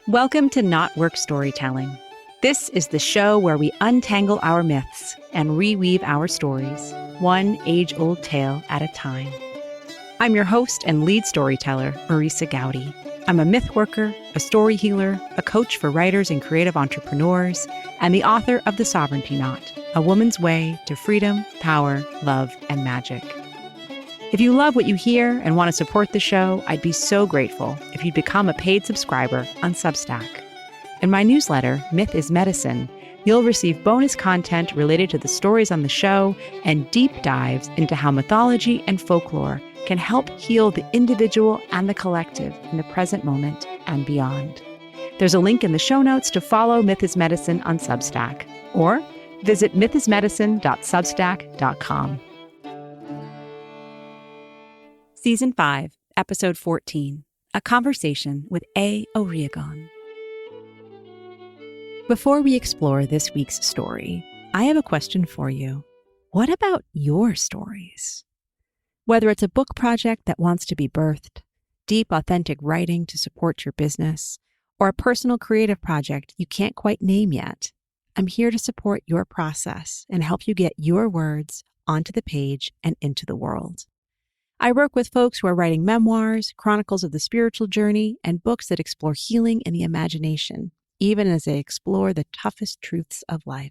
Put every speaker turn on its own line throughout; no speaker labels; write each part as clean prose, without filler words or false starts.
Welcome to KnotWork Storytelling. This is the show where we untangle our myths and reweave our stories, one age-old tale at a time. I'm your host and lead storyteller, Marisa Gowdy. I'm a myth worker, a story healer, a coach for writers and creative entrepreneurs, and the author of The Sovereignty Knot, A Woman's Way to Freedom, Power, Love, and Magic. If you love what you hear and want to support the show, I'd be so grateful if you'd become a paid subscriber on Substack. In my newsletter, Myth is Medicine, you'll receive bonus content related to the stories on the show and deep dives into how mythology and folklore can help heal the individual and the collective in the present moment and beyond. There's a link in the show notes to follow Myth is Medicine on Substack, or visit mythismedicine.substack.com. Season 5, Episode 14, A Conversation with Aodh Ó Riagáin. Before we explore this week's story, I have a question for you. What about your stories? Whether it's a book project that wants to be birthed, deep, authentic writing to support your business, or a personal creative project you can't quite name yet, I'm here to support your process and help you get your words onto the page and into the world. I work with folks who are writing memoirs, chronicles of the spiritual journey, and books that explore healing in the imagination, even as they explore the toughest truths of life.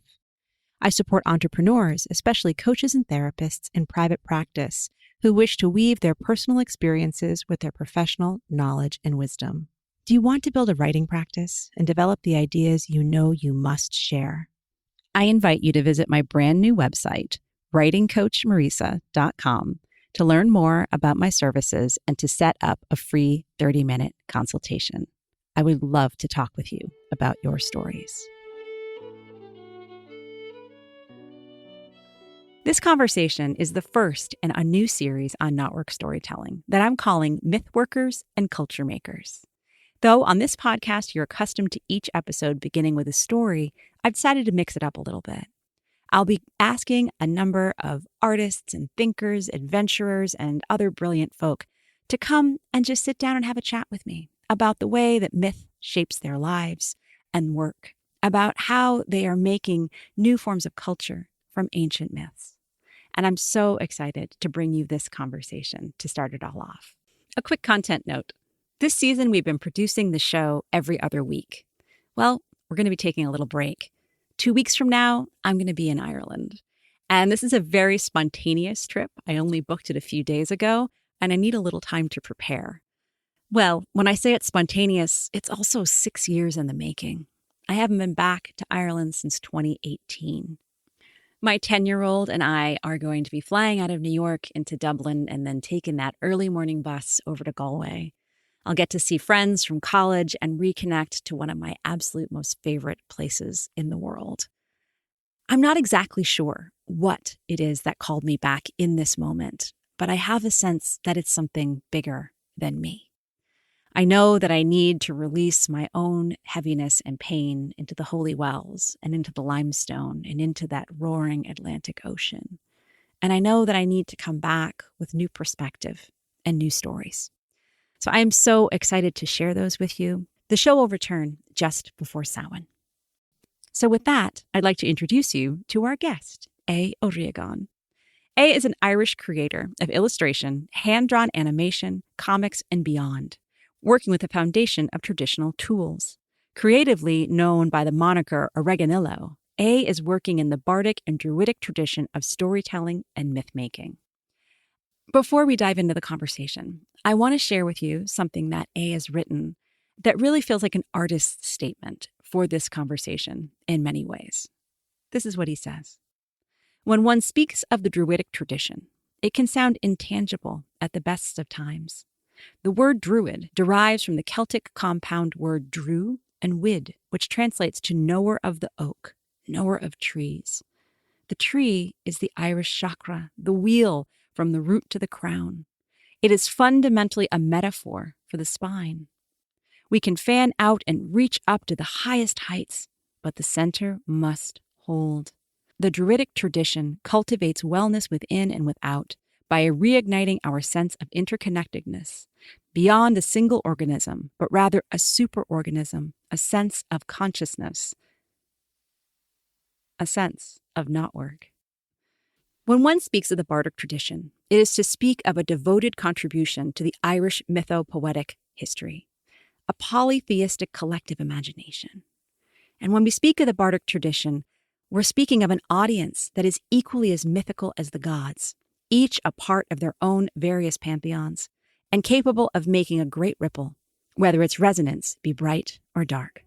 I support entrepreneurs, especially coaches and therapists in private practice, who wish to weave their personal experiences with their professional knowledge and wisdom. Do you want to build a writing practice and develop the ideas you know you must share? I invite you to visit my brand new website, writingcoachmarisa.com, to learn more about my services and to set up a free 30-minute consultation. I would love to talk with you about your stories. This conversation is the first in a new series on KnotWork Storytelling that I'm calling Myth Workers and Culture Makers. Though on this podcast you're accustomed to each episode beginning with a story, I've decided to mix it up a little bit. I'll be asking a number of artists and thinkers, adventurers, and other brilliant folk to come and just sit down and have a chat with me about the way that myth shapes their lives and work, about how they are making new forms of culture from ancient myths. And I'm so excited to bring you this conversation to start it all off. A quick content note. This season, we've been producing the show every other week. Well, we're going to be taking a little break. 2 weeks from now, I'm going to be in Ireland. And this is a very spontaneous trip. I only booked it a few days ago, and I need a little time to prepare. Well, when I say it's spontaneous, it's also 6 years in the making. I haven't been back to Ireland since 2018. My 10-year-old and I are going to be flying out of New York into Dublin and then taking that early morning bus over to Galway. I'll get to see friends from college and reconnect to one of my absolute most favorite places in the world. I'm not exactly sure what it is that called me back in this moment, but I have a sense that it's something bigger than me. I know that I need to release my own heaviness and pain into the holy wells and into the limestone and into that roaring Atlantic Ocean. And I know that I need to come back with new perspective and new stories. So I am so excited to share those with you. The show will return just before Samhain. So with that, I'd like to introduce you to our guest, Aodh Ó Riagáin. Aodh is an Irish creator of illustration, hand-drawn animation, comics, and beyond, working with a foundation of traditional tools. Creatively known by the moniker Oreganillo, Aodh is working in the bardic and druidic tradition of storytelling and myth-making. Before we dive into the conversation, I want to share with you something that Aodh has written that really feels like an artist's statement for this conversation in many ways. This is what he says. When one speaks of the druidic tradition, it can sound intangible at the best of times. The word druid derives from the Celtic compound word dru and wid, which translates to knower of the oak, knower of trees. The tree is the Irish chakra, the wheel from the root to the crown. It is fundamentally a metaphor for the spine. We can fan out and reach up to the highest heights, but the center must hold. The druidic tradition cultivates wellness within and without by reigniting our sense of interconnectedness, beyond a single organism, but rather a superorganism, a sense of consciousness, a sense of KnotWork. When one speaks of the bardic tradition, it is to speak of a devoted contribution to the Irish mythopoetic history, a polytheistic collective imagination. And when we speak of the bardic tradition, we're speaking of an audience that is equally as mythical as the gods, each a part of their own various pantheons, and capable of making a great ripple, whether its resonance be bright or dark.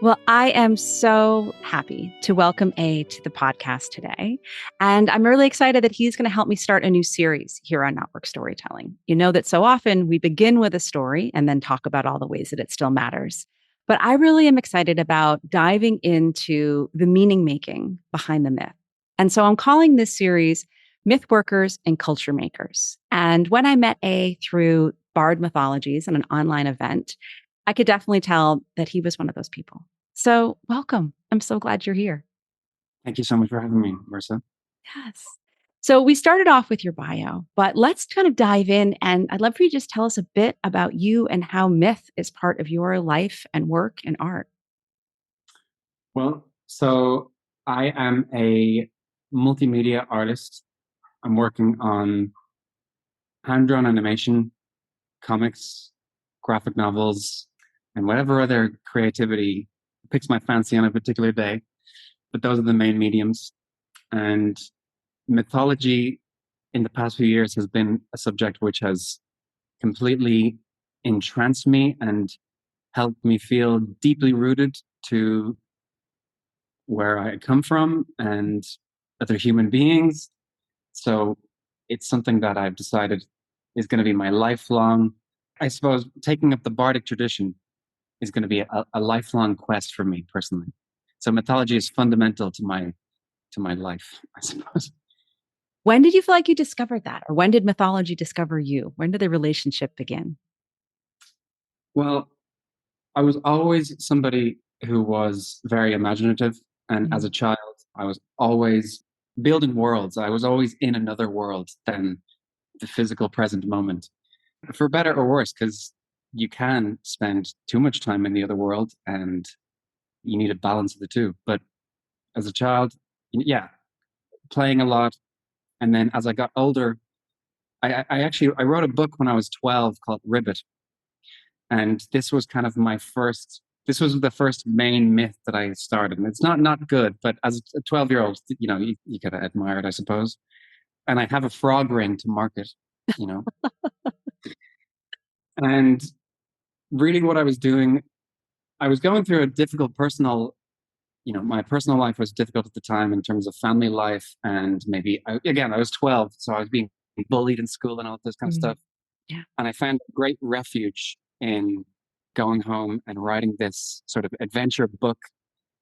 Well, I am so happy to welcome A to the podcast today. And I'm really excited that he's going to help me start a new series here on KnotWork Storytelling. You know that so often we begin with a story and then talk about all the ways that it still matters. But I really am excited about diving into the meaning making behind the myth. And so I'm calling this series Myth Workers and Culture Makers. And when I met A through Bard Mythologies and an online event, I could definitely tell that he was one of those people. So welcome. I'm so glad you're here.
Thank you so much for having me, Marissa.
Yes. So we started off with your bio, but let's kind of dive in. And I'd love for you to just tell us a bit about you and how myth is part of your life and work and art.
Well, so I am a multimedia artist. I'm working on hand-drawn animation, comics, graphic novels, and whatever other creativity picks my fancy on a particular day. But those are the main mediums. And mythology in the past few years has been a subject which has completely entranced me and helped me feel deeply rooted to where I come from and other human beings. So it's something that I've decided is going to be my lifelong. I suppose taking up the bardic tradition is going to be a lifelong quest for me personally. So mythology is fundamental to my life, I suppose.
When did you feel like you discovered that? Or when did mythology discover you? When did the relationship begin?
Well, I was always somebody who was very imaginative. And as a child, I was always building worlds. I was always in another world than the physical present moment, for better or worse, because you can spend too much time in the other world and you need a balance of the two. But as a child, yeah, playing a lot. And then as I got older, I wrote a book when I was 12 called Ribbit. And this was kind of this was the first main myth that I started. And it's not good, but as a 12-year-old, you gotta admire it, I suppose. And I have a frog ring to market, you know. And really what I was doing, I was going through a difficult my personal life was difficult at the time in terms of family life. And again, I was 12, so I was being bullied in school and all this kind of stuff.
Yeah.
And I found great refuge in going home and writing this sort of adventure book.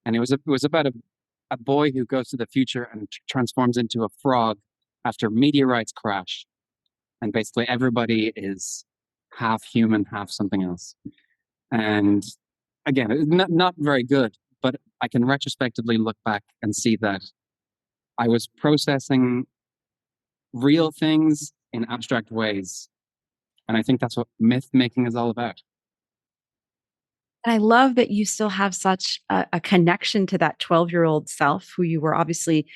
And it was about a boy who goes to the future and transforms into a frog after meteorites crash. And basically everybody is half human, half something else. And again, it's not very good, but I can retrospectively look back and see that I was processing real things in abstract ways. And I think that's what myth making is all about.
And I love that you still have such a connection to that 12-year-old self who you were obviously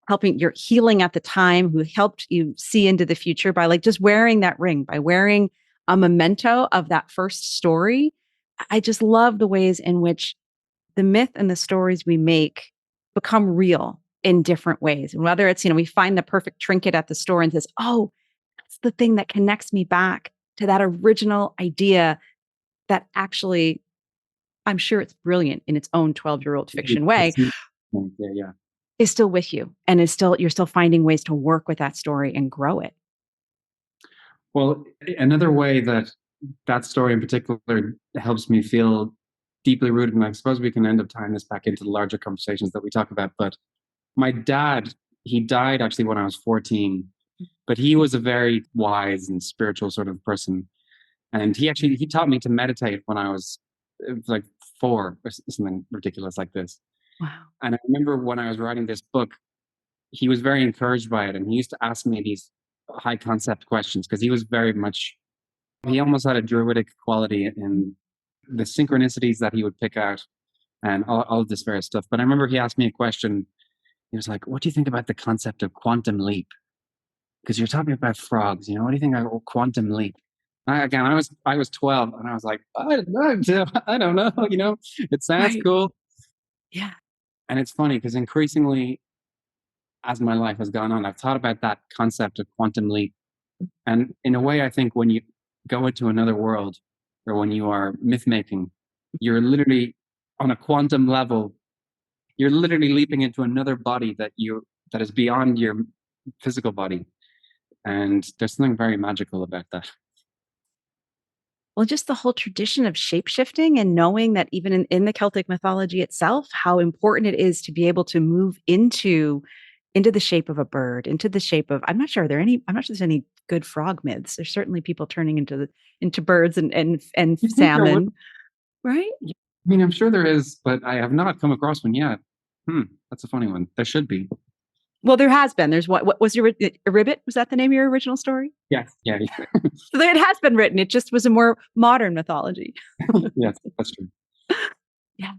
helping, you're healing at the time, who helped you see into the future by like just wearing that ring, by wearing a memento of that first story. I just love the ways in which the myth and the stories we make become real in different ways. And whether it's, we find the perfect trinket at the store and says, oh, that's the thing that connects me back to that original idea that actually, I'm sure it's brilliant in its own 12-year-old fiction way,
Yeah.
is still with you and you're still finding ways to work with that story and grow it.
Well, another way that story in particular helps me feel deeply rooted, and I suppose we can end up tying this back into the larger conversations that we talk about. But my dad, he died actually when I was 14, but he was a very wise and spiritual sort of person. And he taught me to meditate when I was like 4 or something ridiculous like this.
Wow.
And I remember when I was writing this book, he was very encouraged by it. And he used to ask me these high concept questions, because he was very much, he almost had a druidic quality in the synchronicities that he would pick out and all of this various stuff. But I remember he asked me a question. He was like, what do you think about the concept of quantum leap? Because you're talking about frogs, what do you think about quantum leap? I was 12 and I was like, I don't know, it sounds
Right.
cool.
Yeah.
And it's funny because increasingly, as my life has gone on, I've thought about that concept of quantum leap. And in a way, I think when you go into another world or when you are myth making, you're literally on a quantum level, you're literally leaping into another body that is beyond your physical body. And there's something very magical about that.
Well, just the whole tradition of shape-shifting and knowing that even in the Celtic mythology itself, how important it is to be able to move into the shape of a bird, into the shape of I'm not sure there's any good frog myths. There's certainly people turning into birds and
You think there would?
salmon, right?
I mean, I'm sure there is, but I have not come across one yet. That's a funny one. There should be.
Well, there has been. There's what was your a ribbit? Was that the name of your original story?
Yes. Yeah. Yeah.
So it has been written. It just was a more modern mythology.
Yes, that's true.
Yeah.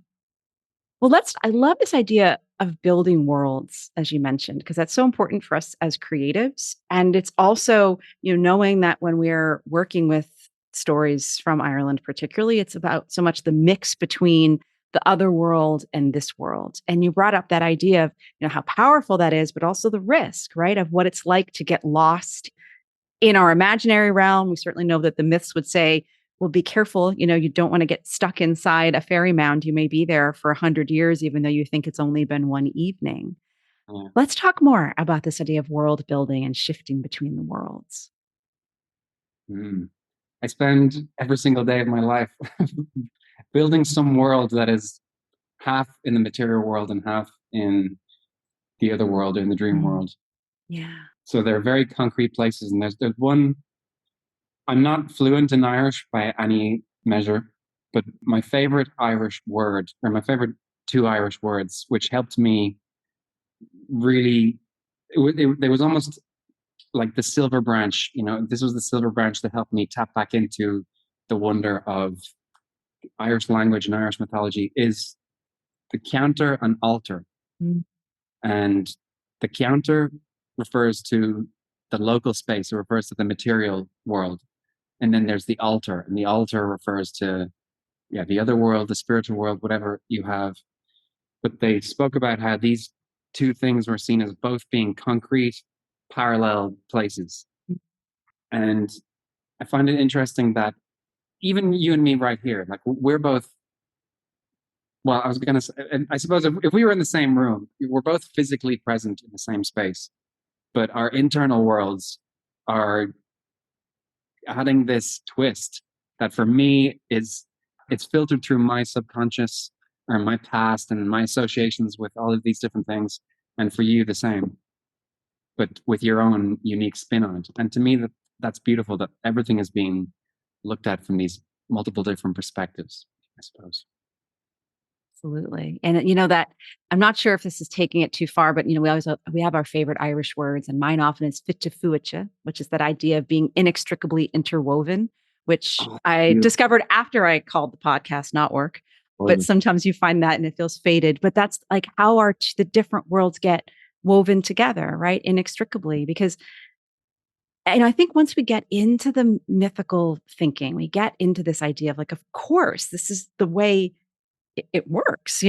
Well, I love this idea of building worlds, as you mentioned, because that's so important for us as creatives. And it's also, knowing that when we're working with stories from Ireland, particularly, it's about so much the mix between the other world and this world. And you brought up that idea of, how powerful that is, but also the risk, right, of what it's like to get lost in our imaginary realm. We certainly know that the myths would say, well, be careful. You don't want to get stuck inside a fairy mound. You may be there for 100 years, even though you think it's only been one evening.
Yeah.
Let's talk more about this idea of world building and shifting between the worlds.
I spend every single day of my life building some world that is half in the material world and half in the other world, in the dream
Mm.
world.
Yeah.
So they're very concrete places. And there's one, I'm not fluent in Irish by any measure, but my favorite Irish word, or my favorite two Irish words, which helped me really, there was almost like the silver branch, this was the silver branch that helped me tap back into the wonder of Irish language and Irish mythology, is the counter and altar.
Mm.
And the counter refers to the local space, it refers to the material world. And then there's the altar, and the altar refers to, the other world, the spiritual world, whatever you have. But they spoke about how these two things were seen as both being concrete, parallel places. And I find it interesting that even you and me right here, like we're both, well, I was going to say, and I suppose if we were in the same room, we're both physically present in the same space, but our internal worlds are adding this twist that for me it's filtered through my subconscious or my past and my associations with all of these different things, and for you the same, but with your own unique spin on it. And to me, that's beautiful, that everything is being looked at from these multiple different perspectives, I suppose.
Absolutely. And that I'm not sure if this is taking it too far, but we have our favorite Irish words, and mine often is fit to fuicha, which is that idea of being inextricably interwoven, which
Oh,
I
beautiful.
discovered after I called the podcast KnotWork. But sometimes you find that and it feels faded. But that's like how the different worlds get woven together, right? Inextricably. Because and I think once we get into the mythical thinking, we get into this idea of like, of course, this is the way it works,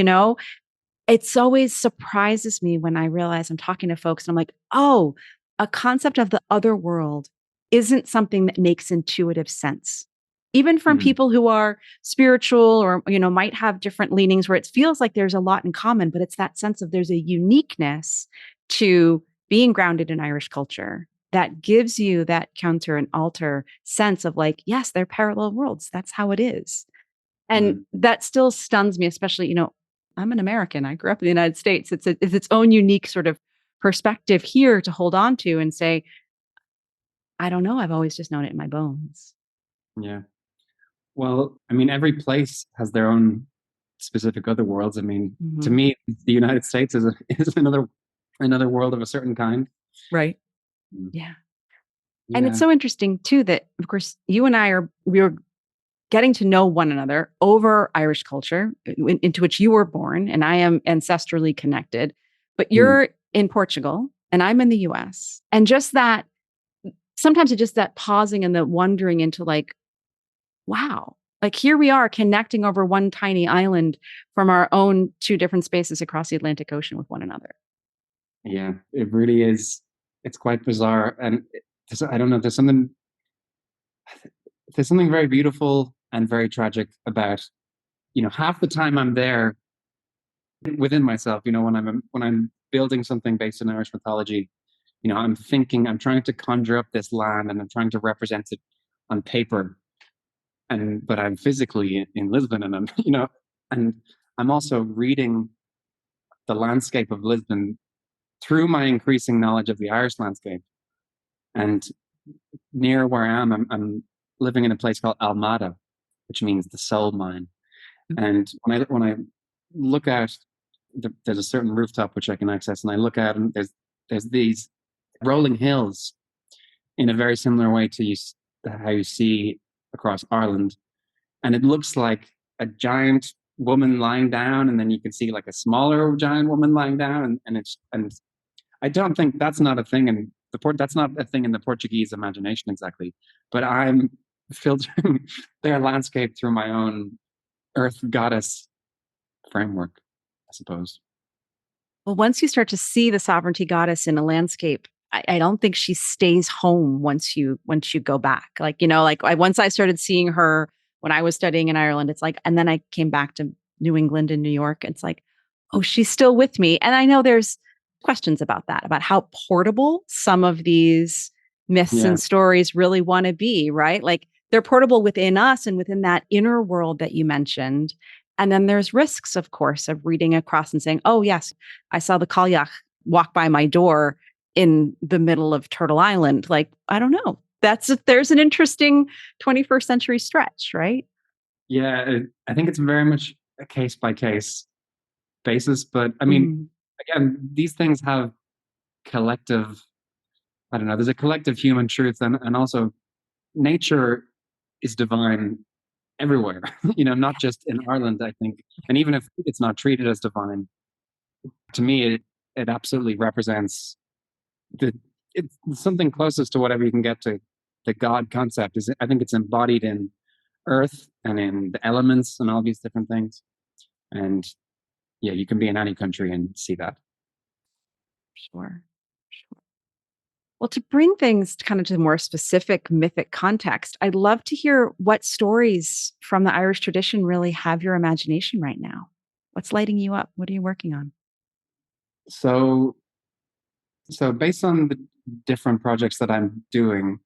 It's always surprises me when I realize I'm talking to folks and I'm like, oh, a concept of the other world isn't something that makes intuitive sense. Even from
Mhm.
people who are spiritual or, might have different leanings where it feels like there's a lot in common, but it's that sense of there's a uniqueness to being grounded in Irish culture that gives you that counter and alter sense of like, yes, they're parallel worlds. That's how it is. And
Mhm.
that still stuns me, especially, I'm an American. I grew up in the United States. It's its own unique sort of perspective here to hold on to and say, I don't know. I've always just known it in my bones.
Yeah. Well, I mean, every place has their own specific other worlds. I mean, to
Mhm.
me, the United States is is another world of a certain kind.
Right.
Mm.
Yeah. And it's
Yeah.
so interesting too that, of course, you and we were getting to know one another over Irish culture into which you were born, and I am ancestrally connected. But
Mm.
you're in Portugal and I'm in the US. And just that, sometimes it's just that pausing and the wondering into like, wow, like here we are connecting over one tiny island from our own two different spaces across the Atlantic Ocean with one another.
Yeah, it really is. It's quite bizarre, and I don't know. There's something very beautiful and very tragic about, half the time I'm there within myself. When I'm building something based in Irish mythology, I'm trying to conjure up this land and I'm trying to represent it on paper, but I'm physically in Lisbon, and and I'm also reading the landscape of Lisbon through my increasing knowledge of the Irish landscape. And near where I'm living in a place called Almada, which means the soul mine. And when I look out, there's a certain rooftop which I can access, and I look out, and there's these rolling hills in a very similar way to how you see across Ireland, and it looks like a giant woman lying down, and then you can see like a smaller giant woman lying down, and I don't think that's not a thing in that's not a thing in the Portuguese imagination exactly, but I'm filtering their landscape through my own earth goddess framework, I suppose.
Well, once you start to see the sovereignty goddess in a landscape, I don't think she stays home once you go back. Like, once I started seeing her when I was studying in Ireland, it's like, and then I came back to New England and New York. It's like, oh, she's still with me. And I know there's questions about that, about how portable some of these myths
Yeah,
and stories really want to be, right? Like they're portable within us and within that inner world that you mentioned. And then there's risks, of course, of reading across and saying, oh, yes, I saw the Cailleach walk by my door in the middle of Turtle Island. Like, I don't know. There's an interesting 21st century stretch, right?
yeah. I think it's very much a case by case basis, but I mean,
Mm.
again, these things have collective. I don't know. There's a collective human truth, and also nature is divine everywhere. Not just in Ireland, I think, and even if it's not treated as divine, to me, it absolutely represents the it's something closest to whatever you can get to the God concept. Is I think it's embodied in earth and in the elements and all these different things. And yeah, you can be in any country and see that.
Sure. Sure. Well, to bring things kind of to the more specific mythic context, I'd love to hear what stories from the Irish tradition really have your imagination right now. What's lighting you up? What are you working on?
So so based on the different projects that I'm doing,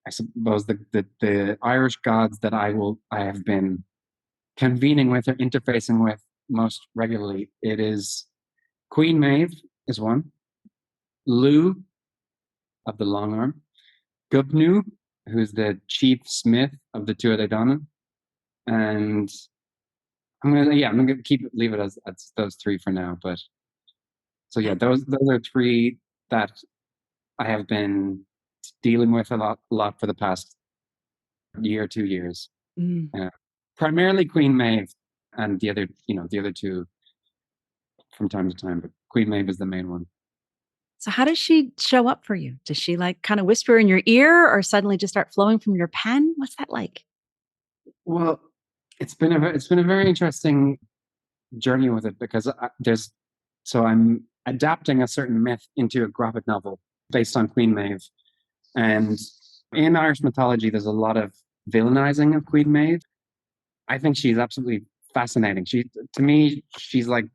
I suppose the Irish gods that I have been convening with or interfacing with most regularly, it is Queen Maeve is one, Lou of the long arm, Gubnu, who's the chief smith of the Tuatha Dé Danann, and I'm gonna leave it as those three for now. But so yeah, those are three that I have been dealing with a lot for the past year, 2 years.
Mm.
Uh, Primarily Queen Maeve, and the other two from time to time, but Queen Maeve is the main one.
So how does she show up for you? Does she like kind of whisper in your ear or suddenly just start flowing from your pen? What's that like?
Well, it's been a very interesting journey with it, because I'm adapting a certain myth into a graphic novel based on Queen Maeve. And in Irish mythology, there's a lot of villainizing of Queen Maeve. I think she's absolutely fascinating. To me, she's like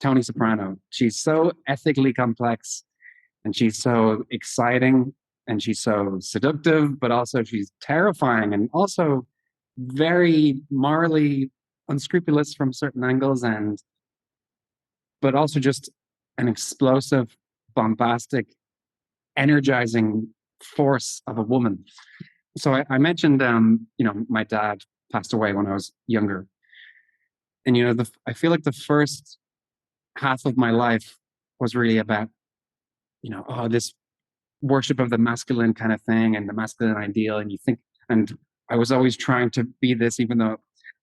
Tony Soprano. She's so ethically complex, and she's so exciting, and she's so seductive, but also she's terrifying, and also very morally unscrupulous from certain angles, but also just an explosive, bombastic, energizing force of a woman. So I mentioned, my dad passed away when I was younger, and I feel like the first half of my life was really about, oh, this worship of the masculine kind of thing and the masculine ideal. And you think, and I was always trying to be this, even though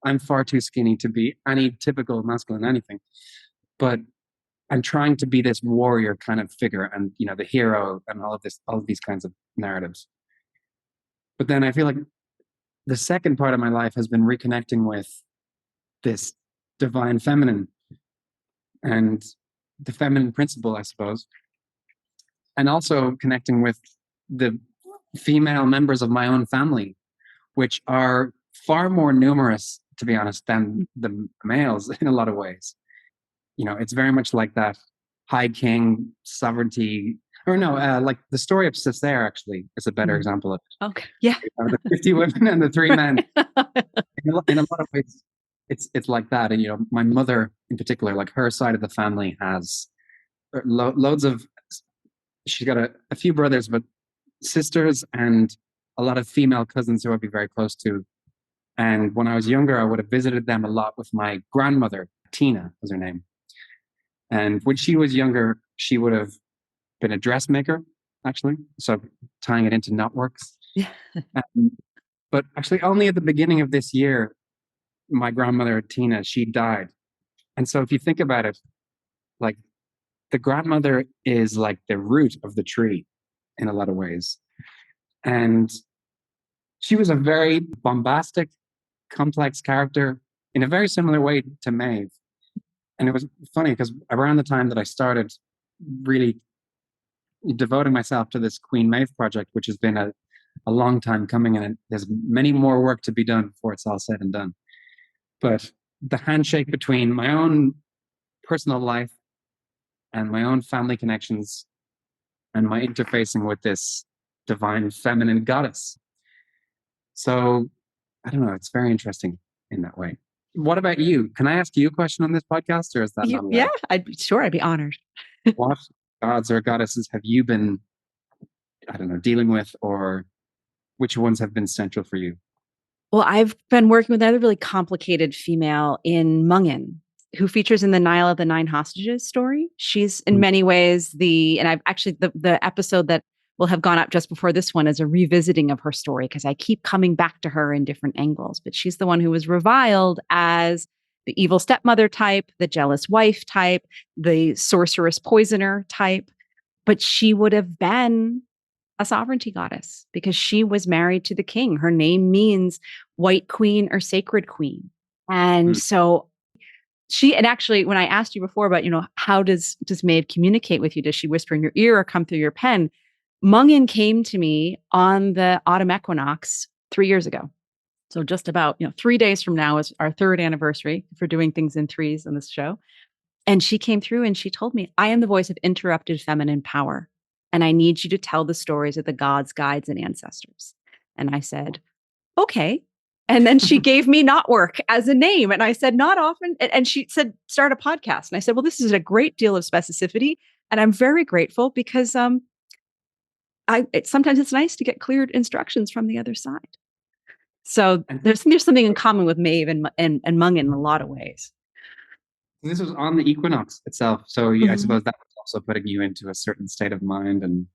I'm far too skinny to be any typical masculine anything. But I'm trying to be this warrior kind of figure and, the hero and all of these kinds of narratives. But then I feel like the second part of my life has been reconnecting with this divine feminine and the feminine principle, I suppose, and also connecting with the female members of my own family, which are far more numerous, to be honest, than the males in a lot of ways. It's very much like that high king sovereignty, or no, like the story of Cessair actually is a better example of it.
Okay. Yeah.
The 50 women and the 3 men. In a lot of ways, it's like that. And, my mother in particular, like her side of the family has loads of, she's got a few brothers, but sisters and a lot of female cousins who I'd be very close to. And when I was younger, I would have visited them a lot with my grandmother. Tina was her name. And when she was younger, she would have been a dressmaker, actually. So tying it into KnotWork.
Yeah.
But actually, only at the beginning of this year, my grandmother, Tina, she died. And so if you think about it, like the grandmother is like the root of the tree in a lot of ways. And she was a very bombastic, complex character in a very similar way to Maeve. And it was funny because around the time that I started really devoting myself to this Queen Maeve project, which has been a long time coming, and there's many more work to be done before it's all said and done. But the handshake between my own personal life and my own family connections and my interfacing with this divine feminine goddess. So I don't know, it's very interesting in that way. What about you? Can I ask you a question on this podcast, or is that not allowed?
Yeah, I'd be honored.
What gods or goddesses have you been, I don't know, dealing with, or which ones have been central for you?
Well, I've been working with another really complicated female in Mungin, who features in the Nile of the Nine Hostages story. She's in many ways and I've actually, the episode that will have gone up just before this one is a revisiting of her story, because I keep coming back to her in different angles. But she's the one who was reviled as the evil stepmother type, the jealous wife type, the sorceress poisoner type. But she would have been a sovereignty goddess because she was married to the king. Her name means white queen or sacred queen. And so and actually, when I asked you before about, how does Maeve communicate with you? Does she whisper in your ear or come through your pen? Mungin came to me on the autumn equinox 3 years ago. So just about, 3 days from now is our 3rd anniversary for doing things in threes on this show. And she came through and she told me, I am the voice of interrupted feminine power. And I need you to tell the stories of the gods, guides, and ancestors. And I said, okay. And then she gave me KnotWork as a name. And I said, not often. And she said, start a podcast. And I said, well, this is a great deal of specificity. And I'm very grateful because sometimes it's nice to get clear instructions from the other side. So there's something in common with Maeve and Mungin in a lot of ways.
This was on the equinox itself. So I suppose that was also putting you into a certain state of mind. And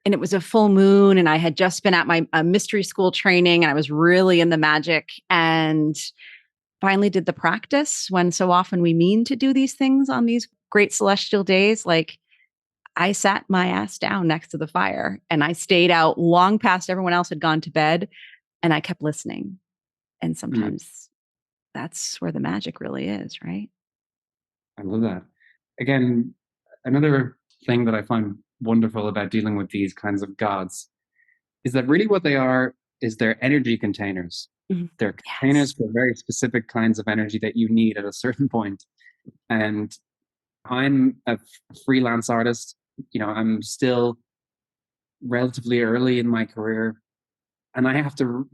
it was a full moon, and I had just been at my mystery school training, and I was really in the magic, and finally did the practice when so often we mean to do these things on these great celestial days. Like, I sat my ass down next to the fire and I stayed out long past everyone else had gone to bed, and I kept listening. And sometimes that's where the magic really is, right?
I love that. Again, another thing that I find wonderful about dealing with these kinds of gods is that really what they are is they're energy containers. They're containers for very specific kinds of energy that you need at a certain point. And I'm a freelance artist. I'm still relatively early in my career, and I have to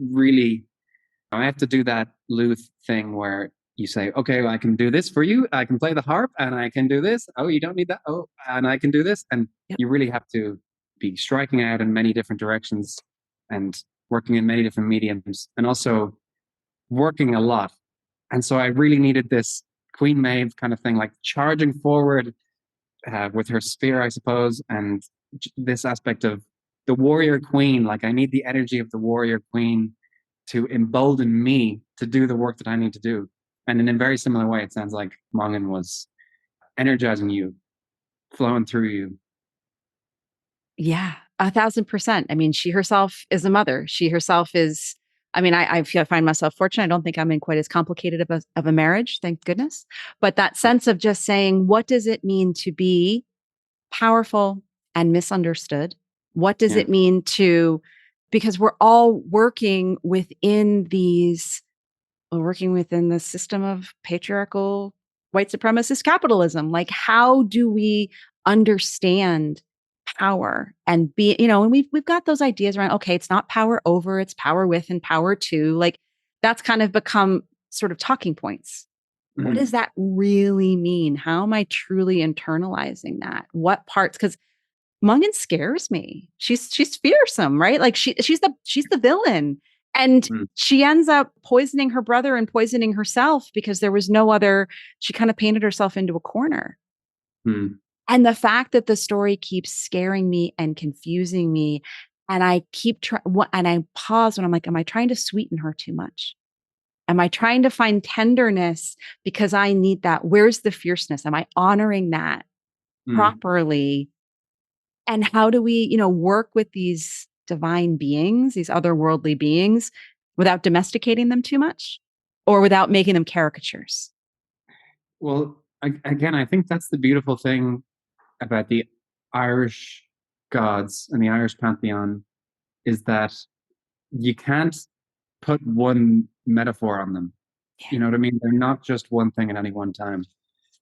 do that Luth thing where you say, okay, well, I can do this for you. I can play the harp and I can do this. Oh, you don't need that. Oh, and I can do this. And you really have to be striking out in many different directions and working in many different mediums and also working a lot. And so I really needed this Queen Maeve kind of thing, like charging forward with her spear, I suppose. And this aspect of the warrior queen. Like, I need the energy of the warrior queen to embolden me to do the work that I need to do. And in a very similar way, it sounds like Mongan was energizing you, flowing through you.
Yeah, 1,000%. I mean, she herself is a mother. She herself is, I mean, I feel I find myself fortunate. I don't think I'm in quite as complicated of a marriage, thank goodness. But that sense of just saying, what does it mean to be powerful and misunderstood? What does
Yeah.
it mean to, because we're all working within the system of patriarchal white supremacist capitalism. Like, how do we understand power and be, and we've got those ideas around, okay, it's not power over, it's power with and power to. Like, that's kind of become sort of talking points. What
Mm-hmm.
does that really mean? How am I truly internalizing that? What parts? Because Mungan scares me. She's fearsome, right? Like she's the villain. And she ends up poisoning her brother and poisoning herself because there was no other, she kind of painted herself into a corner.
Mm-hmm.
And the fact that the story keeps scaring me and confusing me, and I keep trying, and I pause when I'm like, am I trying to sweeten her too much? Am I trying to find tenderness because I need that? Where's the fierceness? Am I honoring that properly? And how do we, work with these divine beings, these otherworldly beings, without domesticating them too much or without making them caricatures?
Well, again, I think that's the beautiful thing about the Irish gods and the Irish pantheon, is that you can't put one metaphor on them. You know what I mean? They're not just one thing at any one time.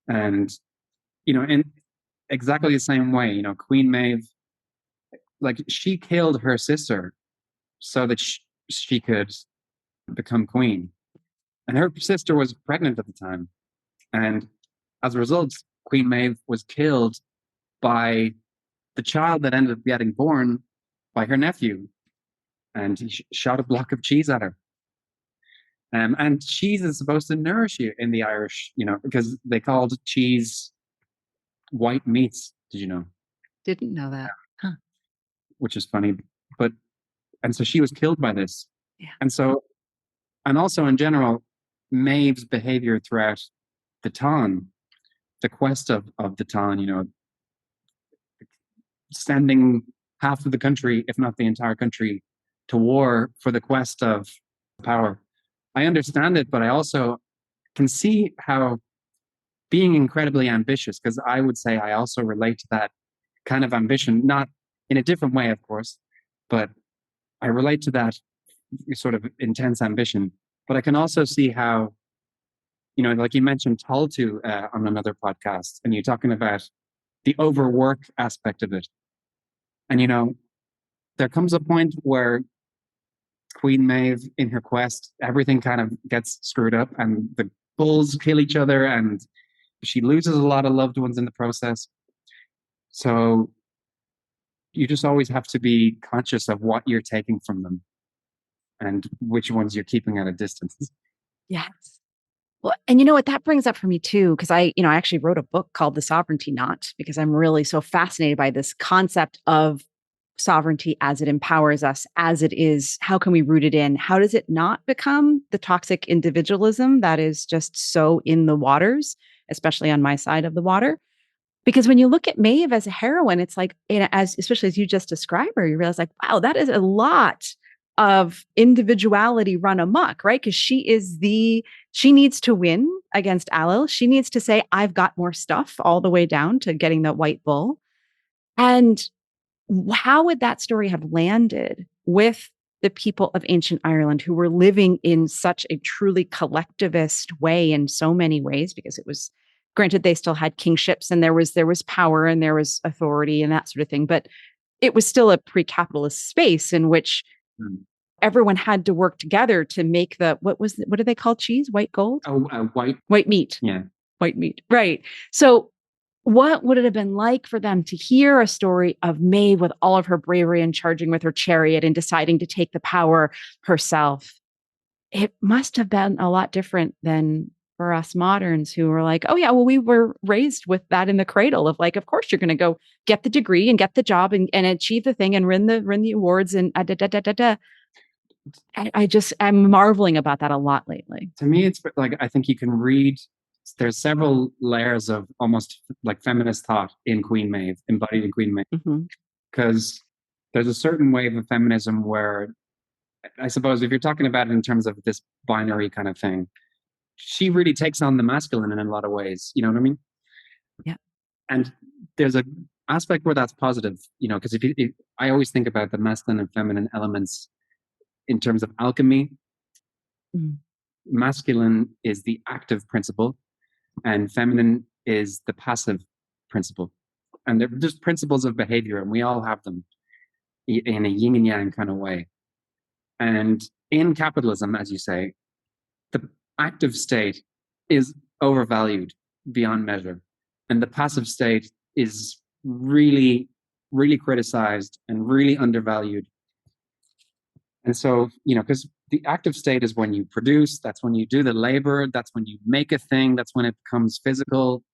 And, in exactly the same way, Queen Maeve, like, she killed her sister so that she could become queen. And her sister was pregnant at the time. And as a result, Queen Maeve was killed by the child that ended up getting born by her nephew. And he shot a block of cheese at her. And cheese is supposed to nourish you in the Irish, because they called cheese white meats. Did you know?
Didn't know that. Huh.
Which is funny. But, and so she was killed by this.
Yeah.
And also in general, Maeve's behavior throughout the Táin, the quest of the Táin, sending half of the country, if not the entire country, to war for the quest of power. I understand it, but I also can see how being incredibly ambitious, because I would say I also relate to that kind of ambition, not in a different way, of course, but I relate to that sort of intense ambition. But I can also see how, like you mentioned Taltu on another podcast, and you're talking about the overwork aspect of it. And, there comes a point where Queen Maeve, in her quest, everything kind of gets screwed up, and the bulls kill each other, and she loses a lot of loved ones in the process. So you just always have to be conscious of what you're taking from them and which ones you're keeping at a distance.
Yes. Well, and you know what that brings up for me too, because I actually wrote a book called The Sovereignty Knot, because I'm really so fascinated by this concept of sovereignty as it empowers us, as it is. How can we root it in? How does it not become the toxic individualism that is just so in the waters, especially on my side of the water? Because when you look at Maeve as a heroine, it's like, especially as you just described her, you realize like, wow, that is a lot of individuality run amok, right? Because she needs to win against Alil. She needs to say, I've got more stuff, all the way down to getting the white bull. And how would that story have landed with the people of ancient Ireland, who were living in such a truly collectivist way in so many ways? Because it was, granted, they still had kingships and there was power and there was authority and that sort of thing, but it was still a pre-capitalist space in which everyone had to work together to make what do they call cheese? White gold?
Oh,
white meat.
Yeah.
White meat. Right. So what would it have been like for them to hear a story of Maeve with all of her bravery and charging with her chariot and deciding to take the power herself? It must have been a lot different than for us moderns who were like, oh yeah, well, we were raised with that in the cradle of like, of course you're going to go get the degree and get the job and achieve the thing and win the awards and da, da, da, da, da. I'm marveling about that a lot lately.
To me, it's like, I think you can read, there's several layers of almost like feminist thought in Queen Maeve, embodied in Queen Maeve.
Mm-hmm.
Because there's a certain wave of feminism where, I suppose, if you're talking about it in terms of this binary kind of thing, she really takes on the masculine in a lot of ways. You know what I mean?
Yeah.
And there's a aspect where that's positive, because if I always think about the masculine and feminine elements in terms of alchemy.
Mm.
Masculine is the active principle, and feminine is the passive principle. And they're just principles of behavior, and we all have them in a yin and yang kind of way. And in capitalism, as you say, the active state is overvalued beyond measure, and the passive state is really, really criticized and really undervalued. And so, because the active state is when you produce, that's when you do the labor, that's when you make a thing, that's when it becomes physical.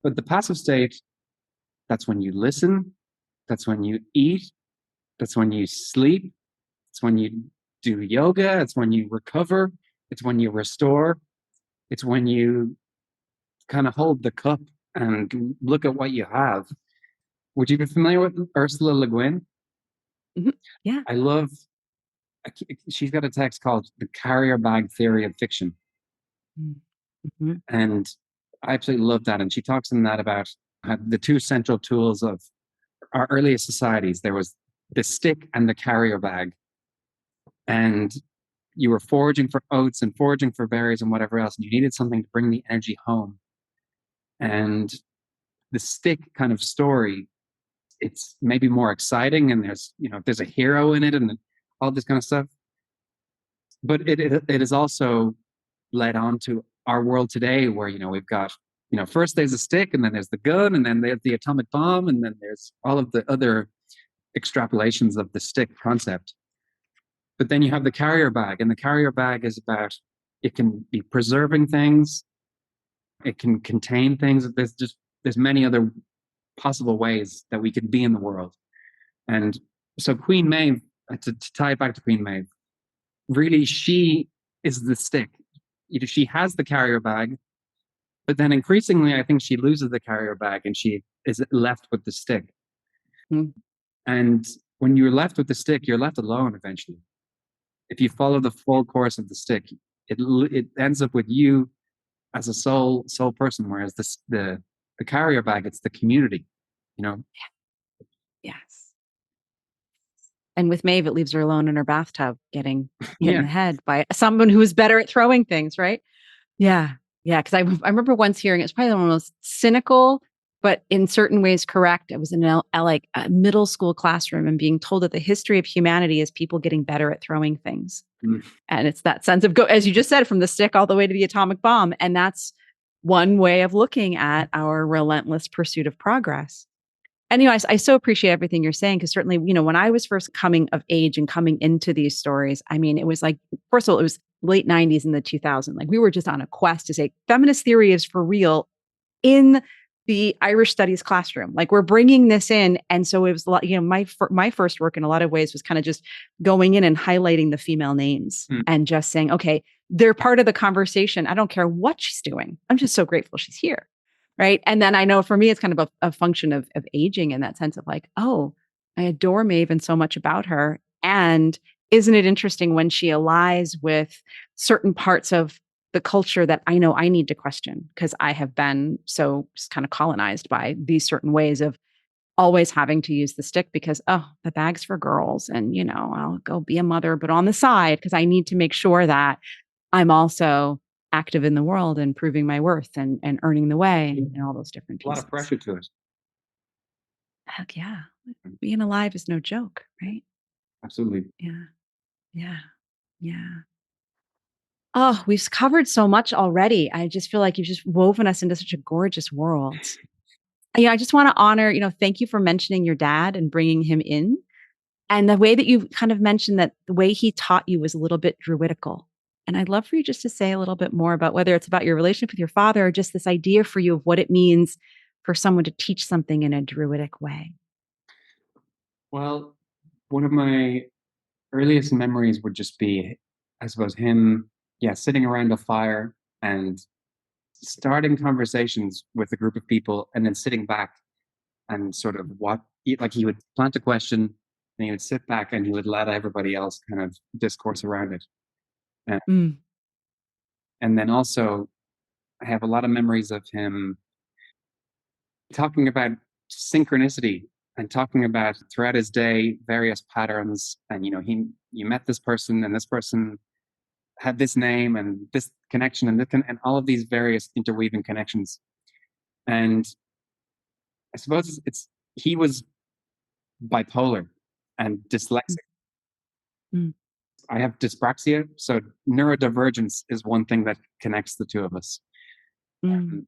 But the passive state, that's when you listen, that's when you eat, that's when you sleep, it's when you do yoga, it's when you recover, it's when you restore, it's when you kind of hold the cup and look at what you have. Would you be familiar with Ursula Le Guin?
Mm-hmm. Yeah.
I love, she's got a text called The Carrier Bag Theory of Fiction.
Mm-hmm.
And I absolutely love that. And she talks in that about the two central tools of our earliest societies. There was the stick and the carrier bag. And you were foraging for oats and foraging for berries and whatever else. And you needed something to bring the energy home. And the stick kind of story, it's maybe more exciting. And there's a hero in it and all this kind of stuff. But it is also led on to our world today where, we've got, first there's a stick and then there's the gun and then there's the atomic bomb and then there's all of the other extrapolations of the stick concept. But then you have the carrier bag, and the carrier bag is about, it can be preserving things, it can contain things. There's many other possible ways that we could be in the world. And so Queen Maeve, to tie it back to Queen Maeve, really she is the stick. She has the carrier bag, but then increasingly I think she loses the carrier bag and she is left with the stick.
Mm.
And when you're left with the stick, you're left alone eventually. If you follow the full course of the stick, it ends up with you as a sole person, whereas the carrier bag, it's the community,
Yes. And with Maeve, it leaves her alone in her bathtub getting hit in the head by someone who's better at throwing things, right? Yeah. Yeah. Because I remember once hearing, it's probably one of the most cynical, but in certain ways correct. I was in like a middle school classroom and being told that the history of humanity is people getting better at throwing things. Mm. And it's that sense of as you just said, from the stick all the way to the atomic bomb. And that's one way of looking at our relentless pursuit of progress. And, I so appreciate everything you're saying, because certainly, when I was first coming of age and coming into these stories, I mean, it was like, first of all, it was late 90s and the 2000s. Like we were just on a quest to say feminist theory is for real in the Irish studies classroom. Like we're bringing this in. And so it was a lot, my first work in a lot of ways was kind of just going in and highlighting the female names and just saying, okay, they're part of the conversation. I don't care what she's doing. I'm just so grateful she's here. Right. And then I know for me, it's kind of a function of aging in that sense of like, oh, I adore Maeve and so much about her. And isn't it interesting when she allies with certain parts of the culture that I know I need to question, because I have been so kind of colonized by these certain ways of always having to use the stick because, oh, the bag's for girls and, I'll go be a mother, but on the side, because I need to make sure that I'm also active in the world and proving my worth and earning the way and all those different pieces.
A lot of pressure to it.
Heck yeah. Being alive is no joke, right?
Absolutely.
Yeah. Yeah. Yeah. Oh, we've covered so much already. I just feel like you've just woven us into such a gorgeous world. I just want to honor, thank you for mentioning your dad and bringing him in. And the way that you kind of mentioned that the way he taught you was a little bit druidical. And I'd love for you just to say a little bit more about whether it's about your relationship with your father or just this idea for you of what it means for someone to teach something in a druidic way.
Well, one of my earliest memories would just be, I suppose, him, yeah, sitting around a fire and starting conversations with a group of people and then sitting back and sort of like he would plant a question and he would sit back and he would let everybody else kind of discourse around it. And,
Mm,
and then also, I have a lot of memories of him talking about synchronicity and talking about throughout his day various patterns. And you met this person and this person had this name and this connection and and all of these various interweaving connections. And I suppose he was bipolar and
mm,
dyslexic.
mm,
I have dyspraxia, so neurodivergence is one thing that connects the two of us.
mm,
Um,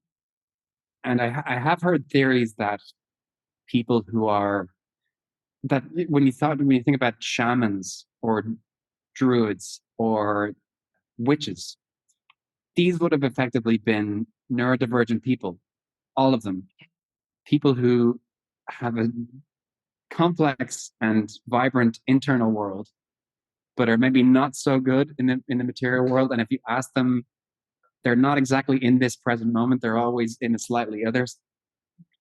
and I have heard theories that people who are that when you think about shamans or druids or witches, these would have effectively been neurodivergent people, all of them, people who have a complex and vibrant internal world, but are maybe not so good in the material world. And if you ask them, they're not exactly in this present moment. They're always in a slightly other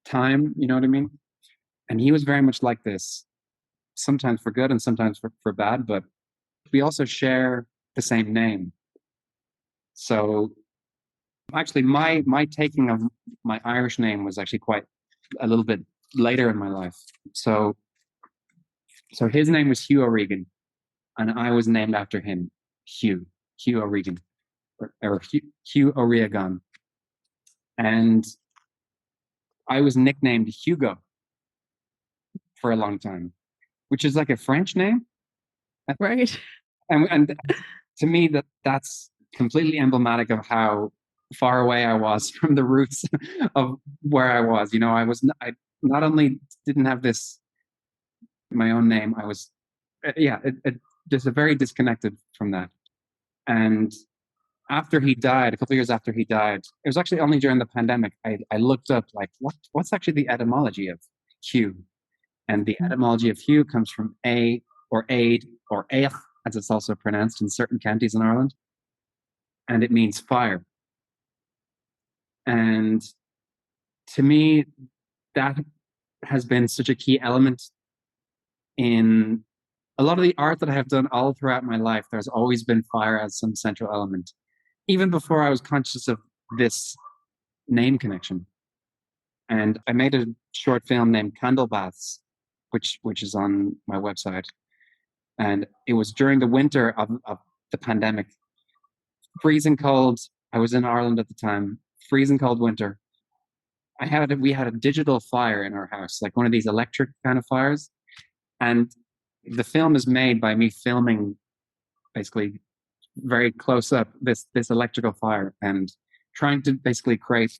time. You know what I mean? And he was very much like this, sometimes for good and sometimes for bad. But we also share the same name. So actually, my taking of my Irish name was actually quite a little bit later in my life. So his name was Hugh O'Regan, and I was named after him, Hugh O'Regan, or Hugh Ó Riagáin. And I was nicknamed Hugo for a long time, which is like a French name.
right.
And to me, that's completely emblematic of how far away I was from the roots of where I was. I not only didn't have my own name, I was, yeah, just a very disconnected from that. And after he died, a couple of years after he died, it was actually only during the pandemic, I looked up like what's actually the etymology of Hugh. And the
Mm,
etymology of Hugh comes from A or Aid or Eich, as it's also pronounced in certain counties in Ireland. And it means fire. And to me, that has been such a key element in a lot of the art that I have done all throughout my life. There's always been fire as some central element, even before I was conscious of this name connection. And I made a short film named Candle Baths, which is on my website. And it was during the winter of the pandemic, freezing cold. I was in Ireland at the time, freezing cold winter. We had a digital fire in our house, like one of these electric kind of fires. And the film is made by me filming basically very close up this electrical fire and trying to basically create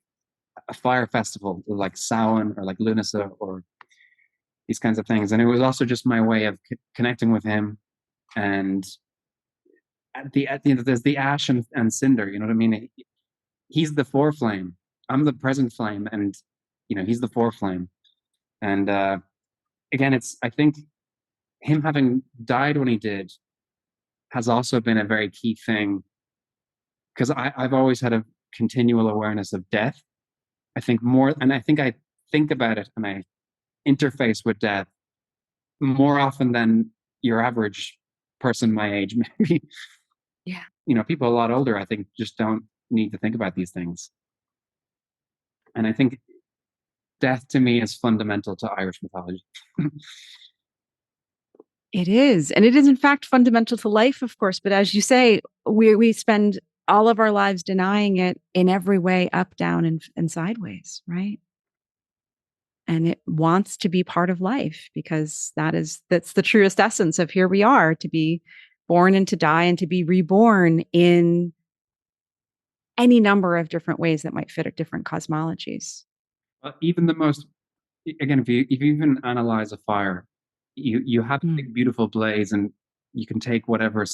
a fire festival like Samhain or like Lunasa or these kinds of things. And it was also just my way of connecting with him. And at the end, there's the ash and cinder. You know what I mean? He's the foreflame. I'm the present flame, and he's the foreflame. And again, I think him having died when he did has also been a very key thing because I've always had a continual awareness of death. I think more, and I think about it and I interface with death more often than your average person my age. Maybe
yeah.
people a lot older, I think, just don't need to think about these things. And I think death to me is fundamental to Irish mythology.
It is. And it is, in fact, fundamental to life, of course. But as you say, we spend all of our lives denying it in every way, up, down, and sideways, right? And it wants to be part of life because that's the truest essence of here we are to be born and to die and to be reborn in any number of different ways that might fit at different cosmologies.
Even the most, again, if you even analyze a fire, you have a
Mm,
big, beautiful blaze, and you can take whatever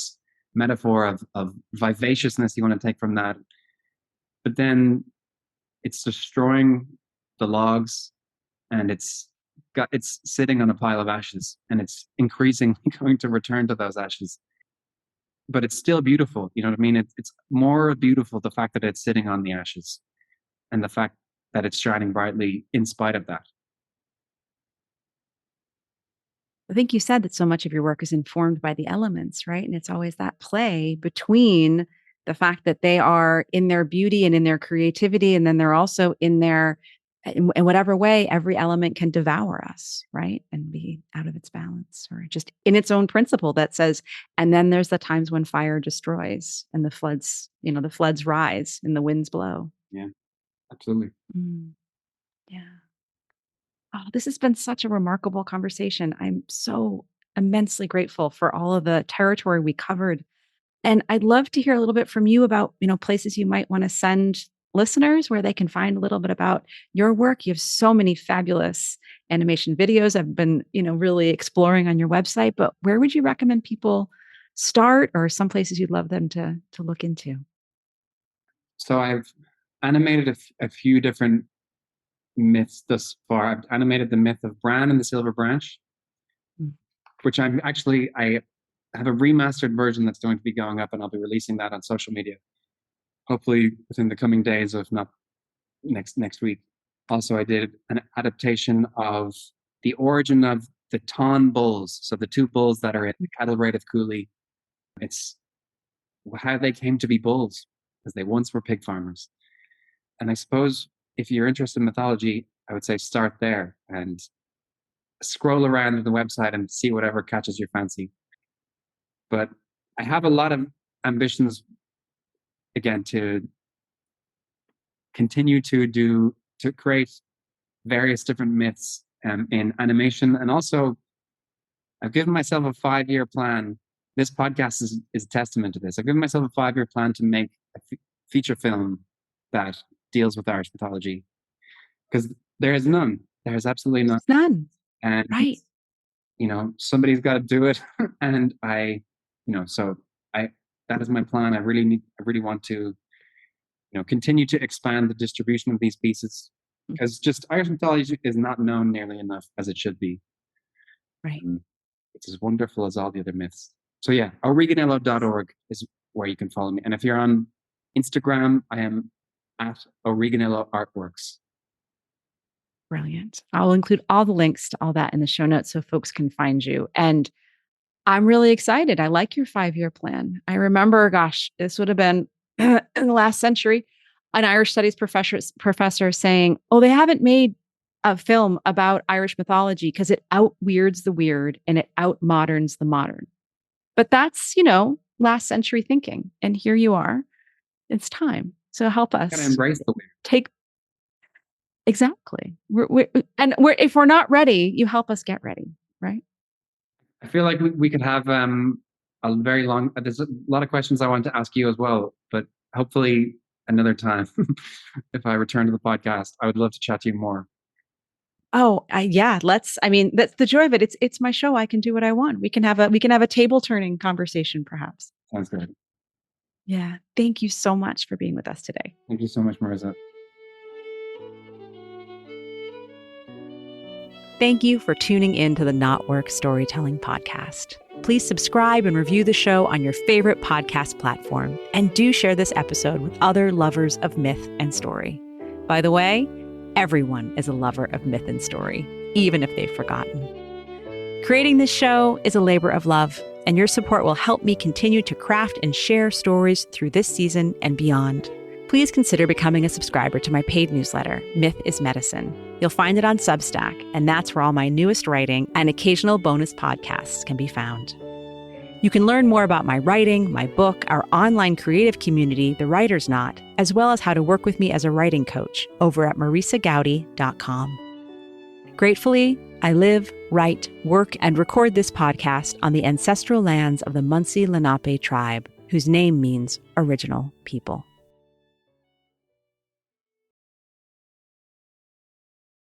metaphor of vivaciousness you want to take from that. But then it's destroying the logs, and it's sitting on a pile of ashes, and it's increasingly going to return to those ashes. But it's still beautiful. You know what I mean? It's more beautiful, the fact that it's sitting on the ashes and the fact that it's shining brightly in spite of that.
I think you said that so much of your work is informed by the elements, right? And it's always that play between the fact that they are in their beauty and in their creativity, and then they're also in whatever way every element can devour us, right? And be out of its balance, or just in its own principle that says, and then there's the times when fire destroys and the floods rise and the winds blow.
Yeah, absolutely.
Mm, yeah. Oh, this has been such a remarkable conversation. I'm so immensely grateful for all of the territory we covered. And I'd love to hear a little bit from you about, places you might want to send listeners where they can find a little bit about your work. You have so many fabulous animation videos I've been, really exploring on your website, but where would you recommend people start, or some places you'd love them to look into?
So I've animated a few different myths thus far. I've animated the myth of Bran and the Silver Branch,
Mm.
which I have a remastered version that's going to be going up, and I'll be releasing that on social media, hopefully within the coming days, if not next week. Also, I did an adaptation of the origin of the Tawn bulls, so the two bulls that are in the cattle raid of Cooley. It's how they came to be bulls, because they once were pig farmers. And I suppose if you're interested in mythology, I would say start there and scroll around the website and see whatever catches your fancy. But I have a lot of ambitions, again, to continue to create various different myths in animation. And also, I've given myself a 5-year plan. This podcast is a testament to this. I've given myself a 5-year plan to make a feature film that deals with Irish mythology, because there is none. There is absolutely none.
None.
And
Right.
Somebody's got to do it. And that is my plan. I really want to, continue to expand the distribution of these pieces, because just Irish mythology is not known nearly enough as it should be.
Right.
It's as wonderful as all the other myths. So yeah, Oreganillo.org is where you can follow me. And if you're on Instagram, I am at Oreganillo Artworks.
Brilliant. I'll include all the links to all that in the show notes so folks can find you. And I'm really excited. I like your 5-year plan. I remember, gosh, this would have been in the last century, an Irish studies professor saying, oh, they haven't made a film about Irish mythology because it out-weirds the weird and it out-moderns the modern. But that's, last century thinking. And here you are. It's time. So help us.
Gotta embrace the weird.
Take Exactly. If we're not ready, you help us get ready, right?
I feel like we could have a very long. There's a lot of questions I want to ask you as well, but hopefully another time, if I return to the podcast, I would love to chat to you more.
Oh, let's. I mean, that's the joy of it. It's my show. I can do what I want. We can have a table turning conversation, perhaps.
Sounds good.
Yeah. Thank you so much for being with us today.
Thank you so much, Marissa.
Thank you for tuning in to the KnotWork Storytelling Podcast. Please subscribe and review the show on your favorite podcast platform, and do share this episode with other lovers of myth and story. By the way, everyone is a lover of myth and story, even if they've forgotten. Creating this show is a labor of love, and your support will help me continue to craft and share stories through this season and beyond. Please consider becoming a subscriber to my paid newsletter, Myth is Medicine. You'll find it on Substack, and that's where all my newest writing and occasional bonus podcasts can be found. You can learn more about my writing, my book, our online creative community, The Writer's Knot, as well as how to work with me as a writing coach over at marissagowdy.com. Gratefully, I live, write, work, and record this podcast on the ancestral lands of the Munsee Lenape tribe, whose name means original people.